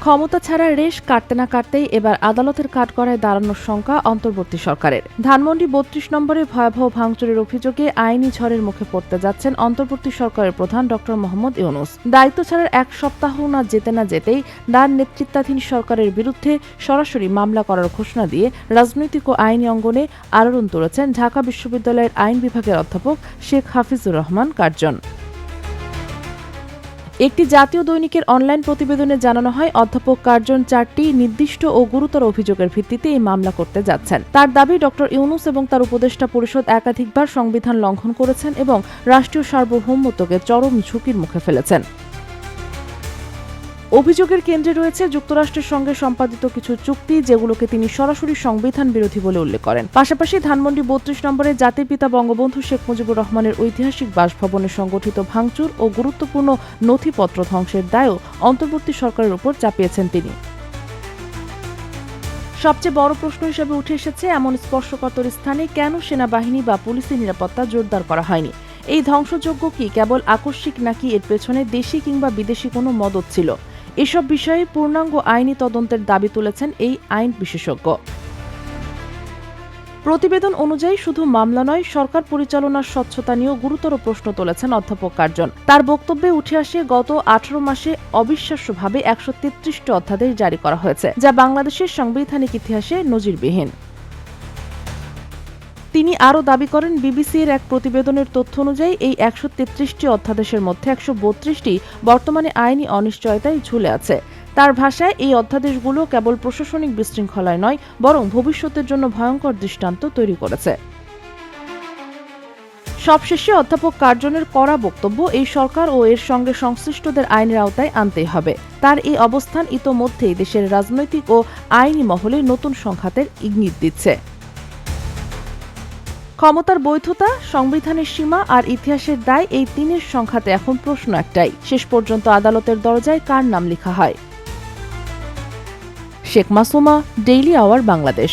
ক্ষমতা ছাড়া রেশ কাটতে না কাটতেই এবার আদালতের কাঠগড়ায় দাঁড়ানোর শঙ্কা অন্তর্বর্তী সরকারের। ধানমন্ডি ৩২ নম্বরে ভয়াবহ ভাঙচুরের অভিযোগে আইনি ঝড়ের মুখে পড়তে যাচ্ছেন অন্তর্বর্তী সরকারের প্রধান ড মোহাম্মদ ইউনূস। দায়িত্ব ছাড়ার এক সপ্তাহ না যেতেই তার নেতৃত্বাধীন সরকারের বিরুদ্ধে সরাসরি মামলা করার ঘোষণা দিয়ে রাজনৈতিক ও আইনি অঙ্গনে আলোড়ন তুলেছেন ঢাকা বিশ্ববিদ্যালয়ের আইন বিভাগের অধ্যাপক শেখ হাফিজুর রহমান কার্জন। একটি জাতীয় দৈনিকের অনলাইন প্রতিবেদনে জানানো হয়, অধ্যাপক কার্জন ৪টি নির্দিষ্ট ও গুরুতর অভিযোগের ভিত্তিতে এই মামলা করতে যাচ্ছেন। তার দাবি, ড ইউনূস এবং তার উপদেষ্টা পরিষদ একাধিকবার সংবিধান লঙ্ঘন করেছেন এবং রাষ্ট্রীয় সার্বভৌমত্বকে চরম ঝুঁকির মুখে ফেলেছেন। অভিযোগের কেন্দ্রে রয়েছে যুক্তরাষ্ট্রের সঙ্গে সম্পাদিত কিছু চুক্তি, যেগুলোকে তিনি সরাসরি সংবিধান বিরোধী বলে উল্লেখ করেন। পাশাপাশি ধানমন্ডি ৩২ নম্বরে জাতির পিতা বঙ্গবন্ধু শেখ মুজিবুর রহমানের ঐতিহাসিক বাসভবনে সংগঠিত ভাঙচুর ও গুরুত্বপূর্ণ নথিপত্র ধ্বংসের দায়ও অন্তর্বর্তী সরকারের উপর চাপিয়েছেন তিনি। সবচেয়ে বড় প্রশ্ন হিসেবে উঠে এসেছে, এমন স্পর্শকাতর স্থানে কেন সেনাবাহিনী বা পুলিশের নিরাপত্তা জোরদার করা হয়নি? এই ধ্বংসযজ্ঞ কি কেবল আকস্মিক, নাকি এর পেছনে দেশি কিংবা বিদেশি কোনো মদত ছিল? এসব বিষয়ে পূর্ণাঙ্গ আইনি তদন্তের দাবি তুলেছেন এই আইন বিশেষজ্ঞ। প্রতিবেদন অনুযায়ী শুধু মামলা নয়, সরকার পরিচালনার স্বচ্ছতা নিয়েও গুরুতর প্রশ্ন তুলেছেন অধ্যাপক কার্জন। তার বক্তব্যে উঠে আসে, গত ১৮ মাসে অবিশ্বাস্যভাবে ১৩৩টি অধ্যাদেশ জারি করা হয়েছে, যা বাংলাদেশের সাংবিধানিক ইতিহাসে নজিরবিহীন। তিনি আরও দাবি করেন, বিবিসি-এর এক প্রতিবেদনের তথ্য অনুযায়ী এই ১৩৩টি অধ্যাদেশের মধ্যে ১৩২টি বর্তমানে আইনি অনিশ্চয়তায় ঝুলে আছে। তার ভাষায়, এই অধ্যাদেশগুলো কেবল প্রশাসনিক বিশৃঙ্খলায় নয়, বরং ভবিষ্যতের জন্য ভয়ঙ্কর দৃষ্টান্ত তৈরি করেছে। সবশেষে অধ্যাপক কার্জনের কড়া বক্তব্য, এই সরকার ও এর সঙ্গে সংশ্লিষ্টদের আইনের আওতায় আনতেই হবে। তার এই অবস্থান ইতোমধ্যেই দেশের রাজনৈতিক ও আইনি মহলে নতুন সংঘাতের ইঙ্গিত দিচ্ছে। ক্ষমতার বৈধতা, সংবিধানের সীমা আর ইতিহাসের দায়, এই তিনের সংঘাতে এখন প্রশ্ন একটাই, শেষ পর্যন্ত আদালতের দরজায় কার নাম লেখা হয়? Sheikh Masuma, daily hour, Bangladesh.